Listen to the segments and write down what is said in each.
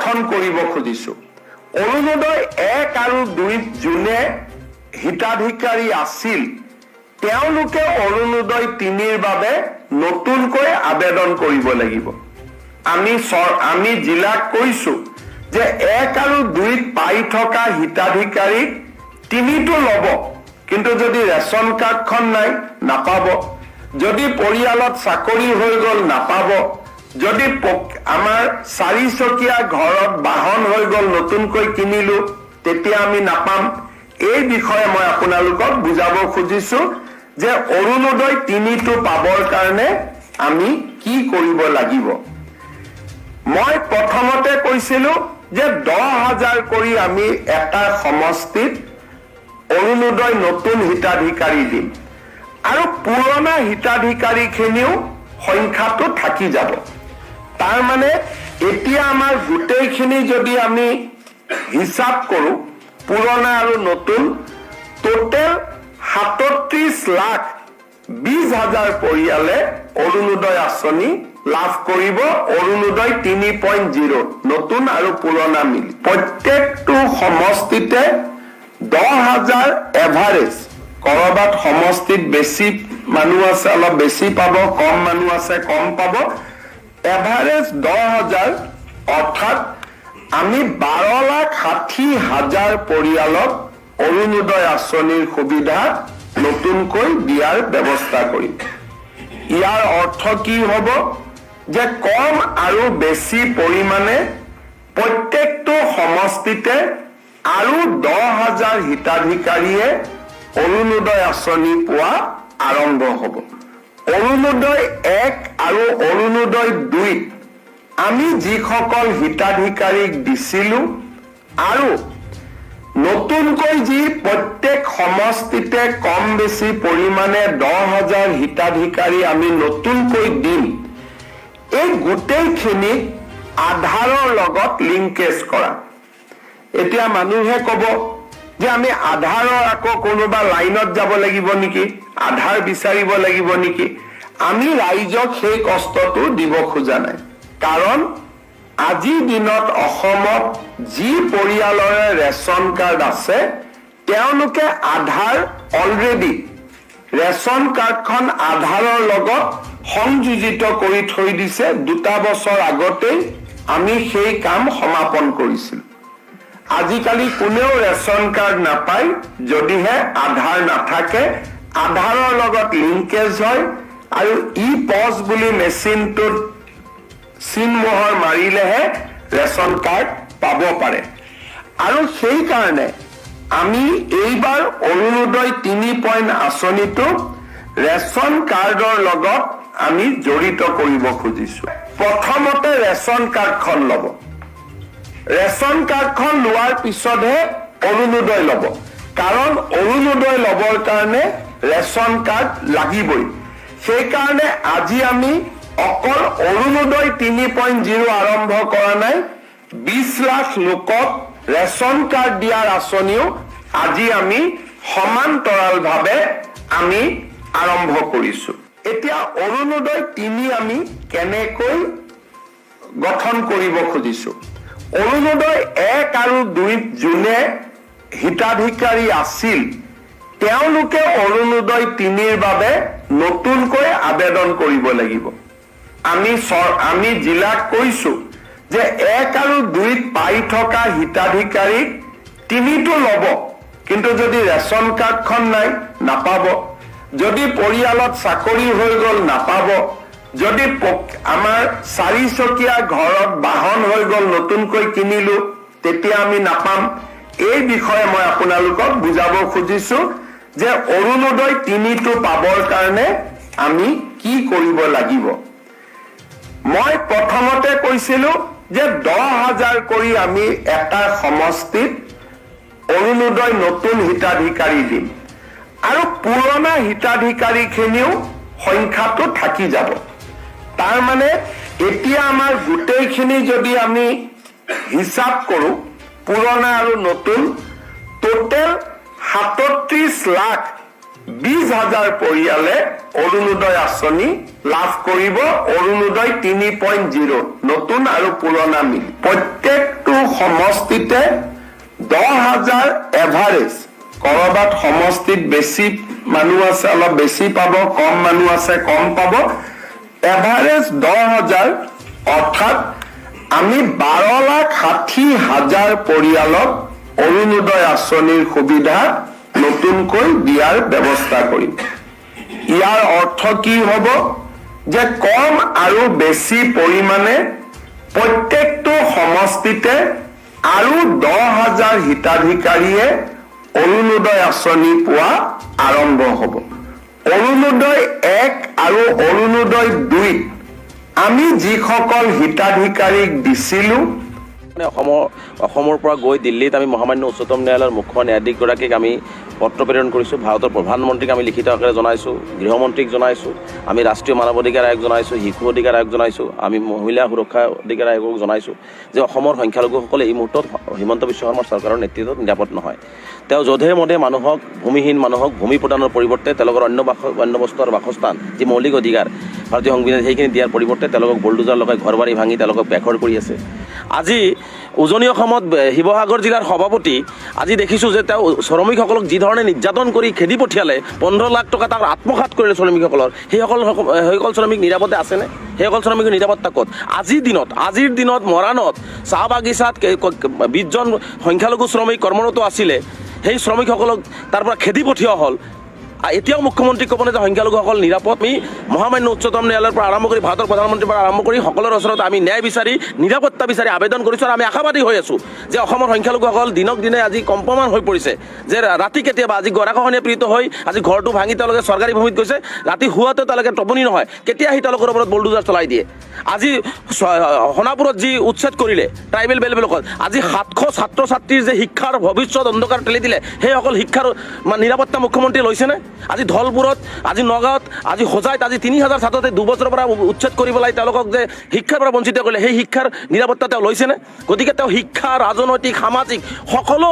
গঠন কৰিব খুজিছো। অৰুণোদয় 1 আৰু 2 যোনে হিতাধিকাৰী আছিল তেওঁলোকে অৰুণোদয় 3ৰ বাবে নতুনকৈ আবেদন কৰিব লাগিব। আমি জিলাক কৈছো যে 1 আৰু 2ত পাই থকা হিতাধিকাৰীক 3টো ল'ব, কিন্তু যদি ৰেচন কাৰ্ডখন নাই নাপাব, যদি পৰিয়ালত চাকৰি হৈ গ'ল নাপাব, যদি আমাৰ 4 চকীয়া ঘৰত বাহন হৈ গ'ল নতুনকৈ কিনিলো তেতিয়া আমি নাপাম। এই বিষয়ে মই আপোনালোকক বুজাব খুজিছো যে অৰুণোদয় 3টো পাবৰ কাৰণে আমি কি কৰিব লাগিব। মই প্ৰথমতে কৈছিলো যে 10,000 কৰি আমি এটা সমষ্টিত অৰুণোদয় নতুন হিতাধিকাৰী দিম আৰু পুৰণা হিতাধিকাৰীখিনিও সংখ্যাটো থাকি যাব। তাৰ মানে এতিয়া আমাৰ গোটেইখিনি যদি আমি হিচাপ কৰো পুৰণা আৰু নতুন টোটেল 37,20,000 পৰিয়ালে অৰুণোদয় আঁচনি লাভ কৰিব। অৰুণোদয় 3.0 নতুন আৰু পুৰণা মিলি প্ৰত্যেকটো সমষ্টিতে 10,000 এভাৰেজ। কৰবাত সমষ্টিত বেছি মানুহ আছে অলপ বেছি পাব, কম মানুহ আছে কম পাব। এভাৰেজ 10,000 অৰ্থাৎ আমি 12,60,000 পৰিয়ালক অৰুণোদয় আঁচনিৰ সুবিধা নতুনকৈ দিয়াৰ ব্যৱস্থা কৰিম। ইয়াৰ অৰ্থ কি হ'ব যে কম আৰু বেছি পৰিমাণে প্ৰত্যেকটো সমষ্টিতে আৰু 10,000 হিতাধিকাৰীয়ে অৰুণোদয় আঁচনি পোৱা আৰম্ভ হ'ব। অৰুণোদয় 1 আৰু অৰুণোদয় 2ত আমি যিসকল হিতাধিকাৰীক দিছিলো আৰু নতুনকৈ যি প্ৰত্যেক সমষ্টিতে কম বেছি পৰিমাণে 10,000 হিতাধিকাৰী আমি নতুনকৈ দিম, এই গোটেইখিনিক আধাৰৰ লগত লিংকেজ কৰা। এতিয়া মানুহে ক'ব যে আমি আধাৰৰ আকৌ কোনোবা লাইনত যাব লাগিব নেকি, আধাৰ বিচাৰিব লাগিব নেকি। আমি ৰাইজক সেই কষ্টটো দিব খোজা নাই, কাৰণ আজিৰ দিনত অসমত যি পৰিয়ালৰে ৰেচন কাৰ্ড আছে তেওঁলোকে আধাৰ অলৰেডি ৰেচন কাৰ্ডখন আধাৰৰ লগত সংযোজিত কৰি থৈ দিছে। 2 বছৰ আগতেই আমি সেই কাম সমাপন কৰিছিলো। আজিকালি কোনেও ৰেচন কাৰ্ড নাপায় যদিহে আধাৰ নাথাকে। আধাৰৰ লগত লিংকেজ হয় আৰু পজ বুলি মেচিনটোত চিনমোহৰ মাৰিলেহে ৰেচন কাৰ্ড পাব পাৰে। আৰু সেইকাৰণে আমি এইবাৰ অৰুণোদয় 3 আঁচনিটো ৰেচন কাৰ্ডৰ লগত আমি জড়িত কৰিব খুজিছো। প্ৰথমতে ৰেচন কাৰ্ডখন ল'ব। ৰেচন কাৰ্ডখন লোৱাৰ পিছতহে অৰুণোদয় ল'ব, কাৰণ অৰুণোদয় ল'বৰ কাৰণে ৰেচন কাৰ্ড লাগিবই। সেইকাৰণে আজি আমি অকল অৰুণোদয় 3.0 আৰম্ভ কৰা নাই, 20 লাখ লোকক ৰেচন কাৰ্ড দিয়াৰ আঁচনিও আজি আমি সমান্তৰালভাৱে আমি আৰম্ভ কৰিছো। এতিয়া অৰুণোদয় 3 আমি কেনেকৈ গঠন কৰিব খুজিছো। অৰুণোদয় 1 আৰু 2ত যোনে হিতাধিকাৰী আছিল তেওঁলোকে অৰুণোদয় 3ৰ বাবে নতুনকৈ আবেদন কৰিব লাগিব। আমি জিলাক কৈছো যে 1 আৰু 2ত পাই থকা হিতাধিকাৰীক 3টো ল'ব, কিন্তু যদি ৰেচন কাৰ্ডখন নাই নাপাব, যদি পৰিয়ালত চাকৰি হৈ গ'ল নাপাব, যদি আমাৰ 4 চকীয়া ঘৰত বাহন হৈ গ'ল নতুনকৈ কিনিলো তেতিয়া আমি নাপাম। এই বিষয়ে মই আপোনালোকক বুজাব খুজিছো যে অৰুণোদয় 3টো পাবৰ কাৰণে আমি কি কৰিব লাগিব। মই প্ৰথমতে কৈছিলো যে 10,000 কৰি আমি এটা সমষ্টিত অৰুণোদয় নতুন হিতাধিকাৰী দিম আৰু পুৰণা হিতাধিকাৰীখিনিও সংখ্যাটো থাকি যাব। তাৰ মানে এতিয়া আমাৰ গোটেইখিনি যদি আমি হিচাপ কৰো পুৰণা আৰু নতুন টোটেল 37,20,000 পৰিয়ালে অৰুণোদয় আঁচনি লাভ কৰিব। অৰুণোদয় 3.0 নতুন আৰু পুৰণা মিলি প্ৰত্যেকটো সমষ্টিতে 10,000 এভাৰেজ, কৰবাত সমষ্টিত বেছি মানুহ আছে অলপ বেছি পাব, কম মানুহ আছে কম পাব, এভাৰেজ 10,000, অৰ্থাৎ আমি 12,60,000 পৰিয়ালক অৰুণোদয় আঁচনিৰ সুবিধা নতুনকৈ দিয়াৰ ব্যৱস্থা কৰিম। ইয়াৰ অৰ্থ কি হ'ব যে কম আৰু বেছি পৰিমাণে প্ৰত্যেকটো সমষ্টিতে আৰু 10,000 হিতাধিকাৰীয়ে অৰুণোদয় আঁচনি পোৱা আৰম্ভ হ'ব। অৰুণোদয় 1 আৰু অৰুণোদয় 2 আমি যিসকল হিতাধিকাৰীক দিছিলোঁ, অসমৰ পৰা গৈ দিল্লীত আমি মহামান্য উচ্চতম ন্যায়ালয়ৰ মুখ্য ন্যায়াধীশগৰাকীক আমি পত্ৰ প্ৰেৰণ কৰিছোঁ। ভাৰতৰ প্ৰধানমন্ত্ৰীক আমি লিখিত আকাৰে জনাইছোঁ, গৃহমন্ত্ৰীক জনাইছোঁ, আমি ৰাষ্ট্ৰীয় মানৱ অধিকাৰ আয়োগ জনাইছোঁ, শিশু অধিকাৰ আয়োগ জনাইছোঁ, আমি মহিলা সুৰক্ষা অধিকাৰ আয়োগক জনাইছোঁ যে অসমৰ সংখ্যালঘুসকলে এই মুহূৰ্তত হিমন্ত বিশ্ব শৰ্মাৰ চৰকাৰৰ নেতৃত্বত নিৰাপদ নহয়। তেওঁ যধে মধে মানুহক, ভূমিহীন মানুহক ভূমি প্ৰদানৰ পৰিৱৰ্তে তেওঁলোকৰ অন্য বস্তু আৰু বাসস্থান যি মৌলিক অধিকাৰ ভাৰতীয় সংবিধান সেইখিনি দিয়াৰ পৰিৱৰ্তে তেওঁলোকক বুলডোজাৰ লগাই ঘৰ বাৰী ভাঙি তেওঁলোকক বেঘৰ কৰি আছে। আজি উজনি অসমত শিৱসাগৰ জিলাৰ সভাপতি আজি দেখিছোঁ যে তেওঁ শ্ৰমিকসকলক যি ধৰণে নিৰ্যাতন কৰি খেদি পঠিয়ালে, 15 লাখ টকা তাৰ আত্মসাৎ কৰিলে শ্ৰমিকসকলৰ, সেইসকল শ্ৰমিক নিৰাপদে আছেনে? সেইসকল শ্ৰমিকৰ নিৰাপত্তা ক'ত? আজিৰ দিনত মৰাণত চাহ বাগিচাত 20জন সংখ্যালঘু শ্ৰমিক কৰ্মৰত আছিলে, সেই শ্ৰমিকসকলক তাৰ পৰা খেদি পঠিওৱা হ'ল। এতিয়াও মুখ্যমন্ত্ৰী ক'বনে যে সংখ্যালঘুসকল নিৰাপদ? আমি মহামান্য উচ্চতম ন্যায়ালয়ৰ পৰা আৰম্ভ কৰি ভাৰতৰ প্ৰধানমন্ত্ৰীৰ পৰা আৰম্ভ কৰি সকলোৰে ওচৰত আমি ন্যায় বিচাৰি, নিৰাপত্তা বিচাৰি আবেদন কৰিছোঁ আৰু আমি আশাবাদী হৈ আছোঁ যে অসমৰ সংখ্যালঘুসকল দিনক দিনে আজি কম্পমান হৈ পৰিছে। যে ৰাতি কেতিয়াবা আজি গৰাখহনীয়া পীড়িত হৈ আজি ঘৰটো ভাঙি তেওঁলোকে চৰকাৰী ভূমিত গৈছে, ৰাতি শুৱাতে তেওঁলোকে টোপনি নহয়, কেতিয়া আহি তেওঁলোকৰ ওপৰত বুলডোজাৰ চলাই দিয়ে। আজি সোণাপুৰত যি উচ্ছেদ কৰিলে ট্ৰাইবেল বেলবিলাকত, আজি 700 ছাত্ৰ ছাত্ৰীৰ যে শিক্ষাৰ ভৱিষ্যত অন্ধকাৰ ঠেলি দিলে, সেইসকল শিক্ষাৰ নিৰাপত্তা মুখ্যমন্ত্ৰীয়ে লৈছেনে? আজি ধলপুৰত, আজি নগাঁৱত, আজি হোজাইত আজি 3,000 ছাত্ৰতে 2 বছৰৰ পৰা উচ্ছেদ কৰি পেলাই তেওঁলোকক যে শিক্ষাৰ পৰা বঞ্চিত কৰিলে, সেই শিক্ষাৰ নিৰাপত্তা তেওঁ লৈছেনে? গতিকে তেওঁ শিক্ষা, ৰাজনৈতিক, সামাজিক সকলো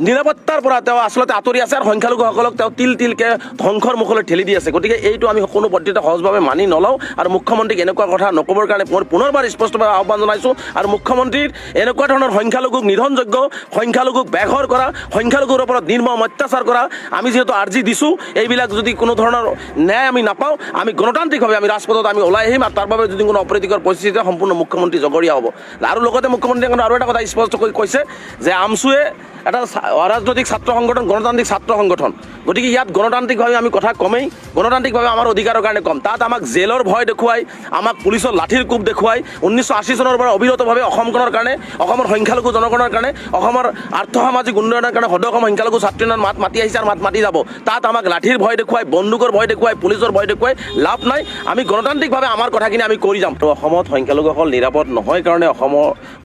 নিৰাপত্তাৰ পৰা তেওঁ আচলতে আঁতৰি আছে আৰু সংখ্যালঘুসকলক তেওঁ তিলকে ধ্বংসৰ মুখলৈ ঠেলি দি আছে। গতিকে এইটো আমি কোনো পদ্ধতিতে সহজভাৱে মানি নলওঁ আৰু মুখ্যমন্ত্ৰীক এনেকুৱা কথা নক'বৰ কাৰণে মই পুনৰবাৰ স্পষ্টভাৱে আহ্বান জনাইছোঁ। আৰু মুখ্যমন্ত্ৰীৰ এনেকুৱা ধৰণৰ সংখ্যালঘুক নিধনযোগ্য, সংখ্যালঘুক বেঘৰ কৰা, সংখ্যালঘুৰ ওপৰত নিৰ্মম অত্যাচাৰ কৰা, আমি যিহেতু আৰ্জি দিছোঁ, এইবিলাক যদি কোনো ধৰণৰ ন্যায় আমি নাপাওঁ, আমি গণতান্ত্ৰিকভাৱে আমি ৰাজপথত আমি ওলাই আহিম আৰু তাৰ বাবে যদি কোনো অপ্ৰীতিকৰ পৰিস্থিতি সম্পূৰ্ণ মুখ্যমন্ত্ৰী জগৰীয়া হ'ব। আৰু লগতে মুখ্যমন্ত্ৰীয়ে আৰু এটা কথা স্পষ্টকৈ কৈছে যে আমছুৱে এটা অৰাজনৈতিক ছাত্ৰ সংগঠন, গণতান্ত্ৰিক ছাত্ৰ সংগঠন। গতিকে ইয়াত গণতান্ত্ৰিকভাৱে আমি কথা কমেই, গণতান্ত্ৰিকভাৱে আমাৰ অধিকাৰৰ কাৰণে কম। তাত আমাক জেলৰ ভয় দেখুৱাই, আমাক পুলিচৰ লাঠিৰ কোব দেখুৱাই 1980 চনৰ পৰা অবিৰতভাৱে অসমখনৰ কাৰণে, অসমৰ সংখ্যালঘু জনগণৰ কাৰণে, অসমৰ আৰ্থসামাজিক উন্নয়নৰ কাৰণে সদৌ অসম সংখ্যালঘু ছাত্ৰ উন্নয়ন মাত মাতি আহিছে আৰু মাত মাতি যাব। তাত আমাক লাঠিৰ ভয় দেখুৱাই, বন্দুকৰ ভয় দেখুৱাই, পুলিচৰ ভয় দেখুৱাই লাভ নাই। আমি গণতান্ত্ৰিকভাৱে আমাৰ কথাখিনি আমি কৰি যাম। তো অসমত সংখ্যালঘুসকল নিৰাপদ নহয় কাৰণে অসমৰ